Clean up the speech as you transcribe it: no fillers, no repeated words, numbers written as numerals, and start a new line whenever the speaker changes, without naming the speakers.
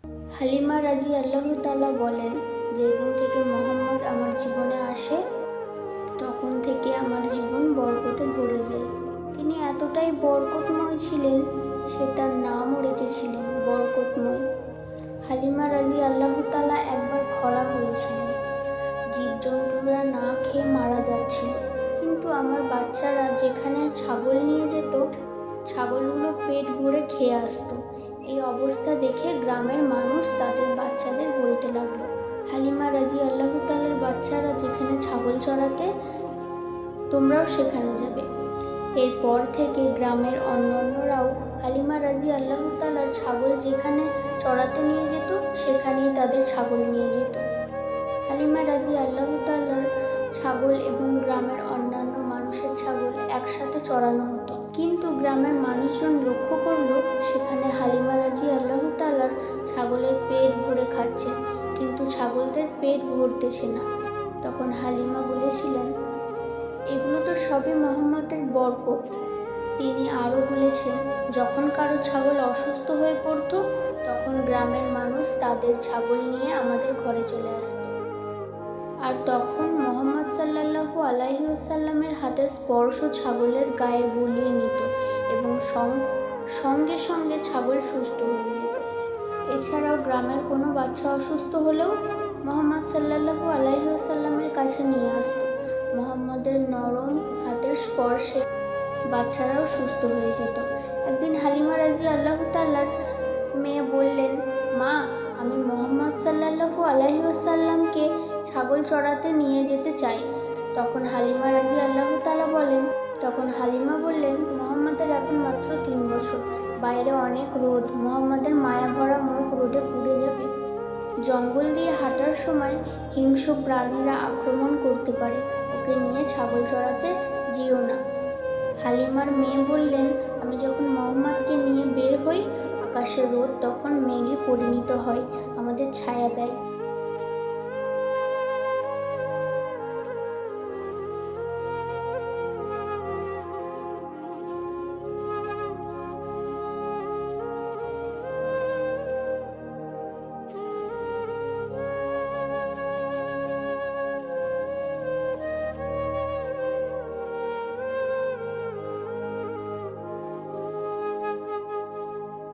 হালিমা রাদিয়াল্লাহু তাআলা বলেন, যেদিন থেকে মোহাম্মদ আমার জীবনে আসে তখন থেকে আমার জীবন বরকতে ভরে যায়। তিনি এতটাই বরকতময় ছিলেন, সে তার নামও রেখেছিলেন বরকতময়। হালিমা রাদিয়াল্লাহু তাআলা একবার খরা হয়েছিলেন, জীবজন্তুরা না খেয়ে মারা যাচ্ছিল, কিন্তু আমার বাচ্চারা যেখানে ছাগল নিয়ে যেত ছাগলগুলো পেট ভরে খেয়ে আসতো। এই অবস্থা দেখে গ্রামের মানুষ তাদের বাচ্চাদের বলতে লাগলো, হালিমা রাদিয়াল্লাহু তাআলার বাচ্চারা যেখানে ছাগল চড়াতে তোমরাও সেখানে যাবে। এরপর থেকে গ্রামের অন্যান্যরাও হালিমা রাদিয়াল্লাহু তাআলার ছাগল যেখানে চড়াতে নিয়ে যেত সেখানেই তাদের ছাগল নিয়ে যেত। হালিমা রাদিয়াল্লাহু তাআলার ছাগল এবং গ্রামের অন্যান্য মানুষের ছাগল একসাথে চড়ানো হতো, কিন্তু গ্রামের মানুষজন লক্ষ্য করলো সেখানে হালিমা রাদিয়াল্লাহু তাআলার ছাগলের পেট ভরে খাচ্ছে, কিন্তু ছাগলদের পেট ভরতেছে না। তখন হালিমা বলেছিলেন, এগুলো তো সবই মোহাম্মদের বরকত। তিনি আরও বলেছেন, যখন কারো ছাগল অসুস্থ হয়ে পড়তো তখন গ্রামের মানুষ তাদের ছাগল নিয়ে আমাদের ঘরে চলে আসতো, আর তখন মুহাম্মদ সাল্লাল্লাহু আলাইহি ওয়াসাল্লামের হাতের স্পর্শ ছাগলের গায়ে বুলিয়ে নিত এবং সঙ্গে সঙ্গে ছাগল সুস্থ হয়ে যেত। এছাড়াও গ্রামের কোনো বাচ্চা অসুস্থ হলেও মুহাম্মদ সাল্লাল্লাহু আলাইহি ওয়াসাল্লামের কাছে নিয়ে আসতো। মুহাম্মদের নরম হাতের স্পর্শে বাচ্চারাও সুস্থ হয়ে যেত। একদিন হালিমা রাদিয়াল্লাহু তাআলার মেয়ে বললেন, মা, আমি মুহাম্মদ সাল্লাল্লাহু আলাইহি ওয়াসাল্লামকে ছাগল চড়াতে নিয়ে যেতে চাই। তখন হালিমা বললেন, মুহাম্মদের এখন মাত্র 3 বছর, বাইরে অনেক রোদ, মুহাম্মদের মায়া ভরা মুখ রোদে পুড়ে যাবে। জঙ্গল দিয়ে হাঁটার সময় হিংস্র প্রাণীরা আক্রমণ করতে পারে, ওকে নিয়ে ছাগল চড়াতে যেও না। হালিমার মেয়ে বললেন, আমি যখন মুহাম্মদকে নিয়ে বের হই আকাশের রোদ তখন মেঘে পরিণত হয়, আমাদের ছায়া দেয়।